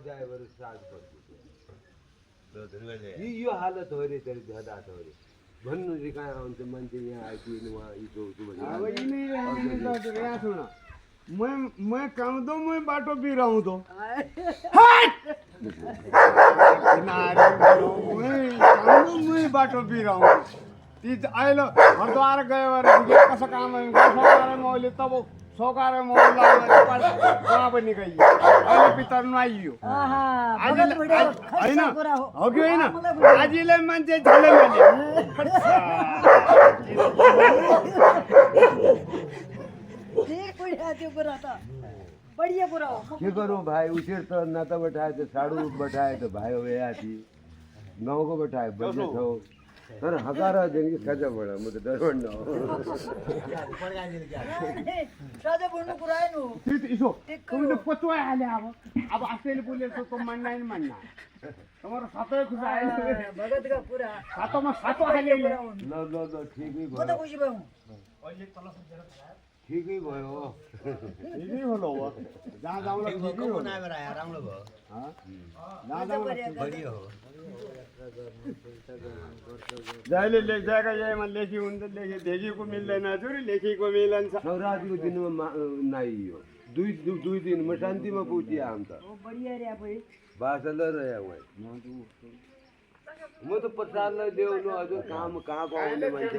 मजा आयो भने साग पर्छ यो हालत हो रे तेरे ज्यादा हो रे भन्नु चाहिँ कहाँ आउँछ मान्छे यहाँ आइदिनु वहाँ इचो भने अब यिनी यहाँ सुन मैं काउँदो मैं बाटो बिराउँदो मैं बाटो बिराउँदो ती अहिले हरद्वार गयो भने कसो काम सौकाएर मैले तब सौकाएर मैले कहाँ पनि गइयो अहिले भित्र नआइयो होइन हो कि होइन आजले मान्छे झले के करूँ भाई उछेर तो न तो बैठाए तो साड़ू बैठाए तो भाई हो गया थी नौ को बैठाए बजे छो तर हकारा देंगे खजा बड़ा मुझे डर बढ़ना साजा बोल्नु कुरा नु इसो तुमले पचवा हाले अब आफैले बोलेको त मान्नै मान्ना तुम्हारो सातै खुसा आयो भगत का पूरा सातोमा सातो हाले ल ठिकै भयो कता खुसी भयो ठिकै भयो ठिकै होला हो जहाँ जाउँला ठिकै हो बनाएर आयो राम्रो भयो जहाँ जाउँला बढियो हो जहिले लेख्दाका यहीमा लेखी हुन्छ लेखी देखीको मिल्दैन हजुर लेखीको मिलन्छ नवरात्रिको दिनमा नाइयो दुई दिनमा शान्तिमा पुग्यो हामी त बढिया रे आफै बासले रह्या वही म त 50 लाई देउनु हजुर काम कहाँ पाउने मान्छे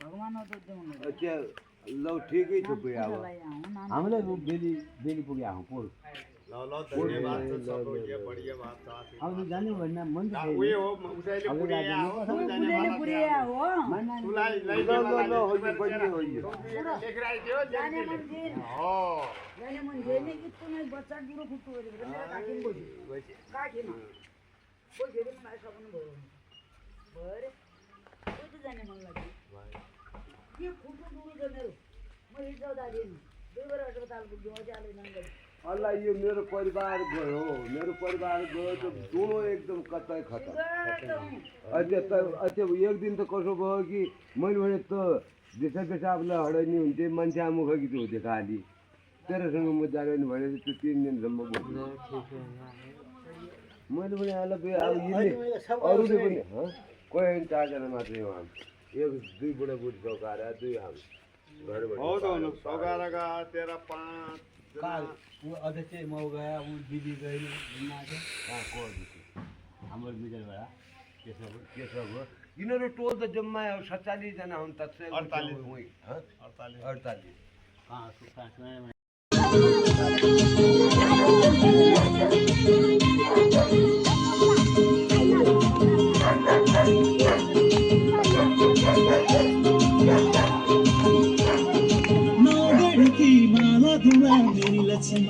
भगवान हो त देउनु अच्छा लौ ठिकै छु पुग्यो अब हामीलाई बेली पुग्यो पोर धन्यवाद छ सबको ये बढ़िया बात था अब जाने भन्ने मन त उही हो उसैले पुर्यायो पुरेले पुरेया हो तुलाई ल हो लेखराइ दियो जाने मन दिन हो जाने मन जेने कि तुमै बच्चा गुरु फुट्यो रे मेरा काकिन बोली काकिन बोल फेरि मलाई सक्नु भयो भरे त्यो त जाने मन लाग्यो के फुट्यो गुरु ज मेरो म हिजोदा दिन 2 बेर अस्पताल पुग्यो अझै नंगल अल्लाह यो मेरो परिवार गयो तो दोनों एकदम कतै खतम अझै एक दिन त कसो भयो कि मैले भने त जैसे पेसाबलाई हडाइनी हुन्थे मान्छे आमुख कि त्यो हुन्थ्यो खाली तेरोसँग म जाँदैन भने त्यो 3 दिनसम्म बस्नु मैले भने अब अरूले पनि कोही 4 जना मात्रै हो हामी एक दुई बुढाबुढी सौकार 2 हामी घरबाट हो त सौकारका 13 5 काल वो अध्यक्ष मौ गया वो दीदी गई घुम्न आयो को हाम्रो मिडलबाट केशव हो यिनीहरू टोल त जम्मा 47 जना हुन् तत्सै 48 कहाँ सुकासमा मेरी लक्ष्मी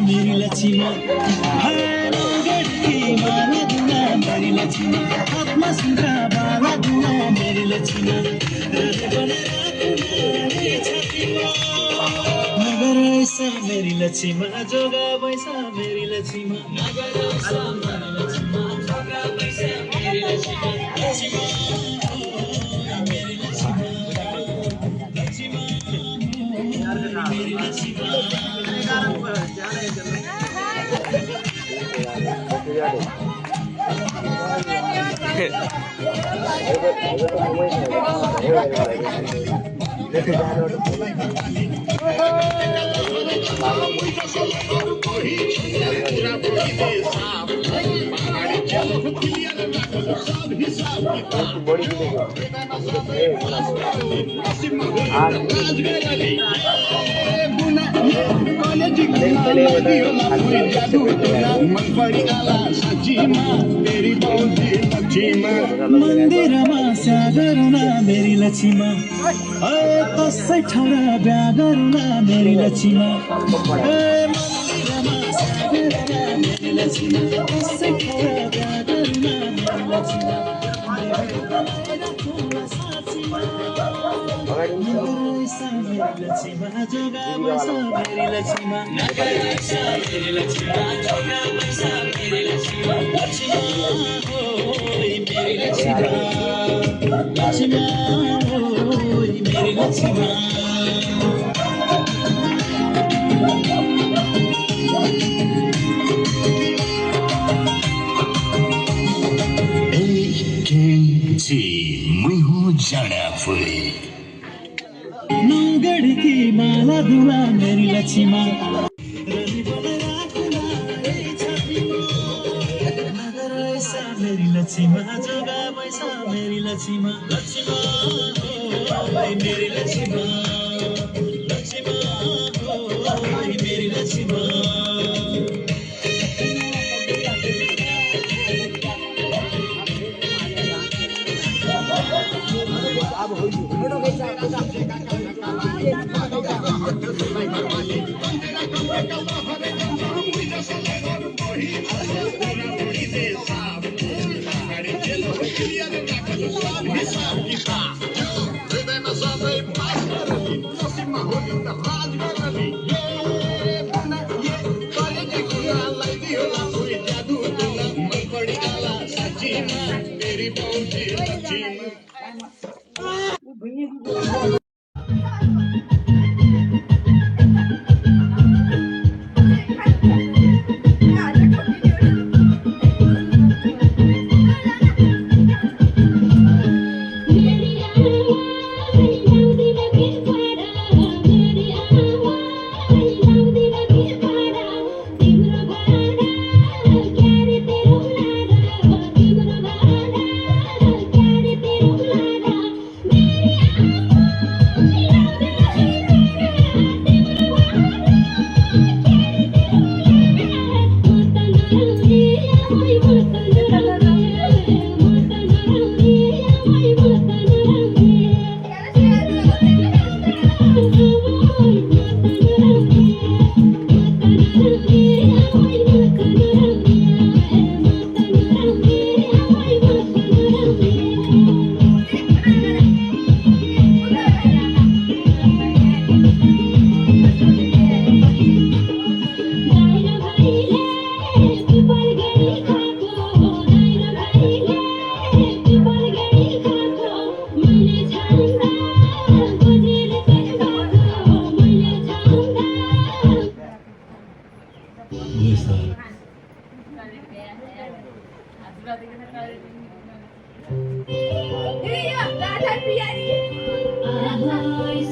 मेरी लक्ष्मी बाला दुआ मेरी लक्ष्मी आत्मा सुंदर बाला दुआ मेरी लक्ष्मी मगर ऐसा मेरी लक्ष्मी जोगा पैसा मेरी लक्ष्मी मगर ऐसा मेरी लक्ष्मी जोगा पैसा मेरी लक्ष्मी मन्दिरमा स्यागरुना मेरी लक्ष्मी कसै ठाउँ बिहा गरुना मेरी लक्ष्मी मन्दिरमा स्यागरुना मेरी लक्ष्मी कसै ठाउँ बिहा गरुना मेरी लक्ष्मी जोगा पैसा मेरी लक्ष्मी मेरी लक्ष्मी जोगा पैसा मेरी लक्ष्मी लक्ष्मी हो मेरी लक्ष्मी लक्ष्मी हो मेरी लक्ष्मी मै हूँ जाना फुले नौगढ़ की माला दुला मेरी लक्ष्मी मेरी लक्ष्मी जोगा पैसा मेरी लक्ष्मी मेरी लक्ष्मी मेरी लक्ष्मी ahoy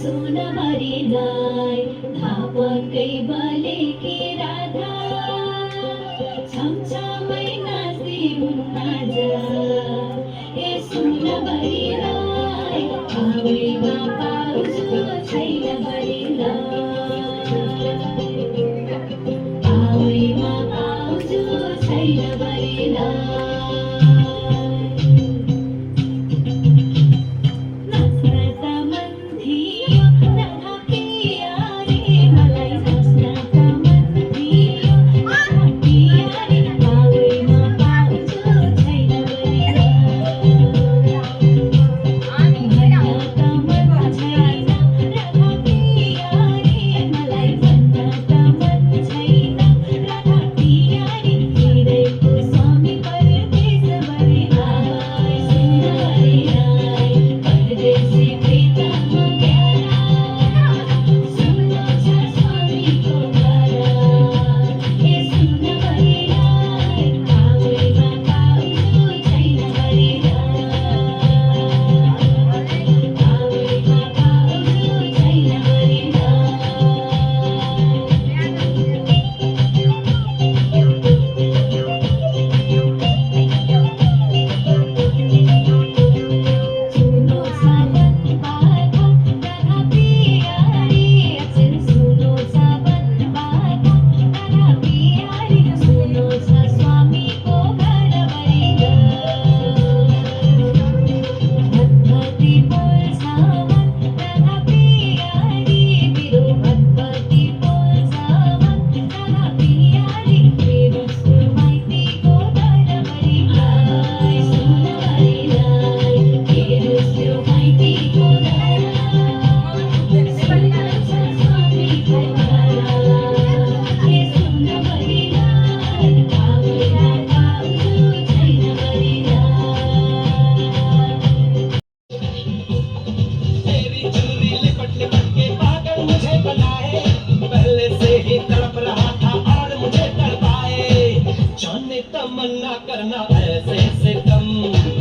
सुनभरिलाई धापकै बलेकी राधा छमछमै नाच्दै हुन् आज ए सुनभरिलाई हावैमा पाउँछु छैन बलिलाई हावैमा पाउँछु छैन बलिलाई करना ऐसे से कम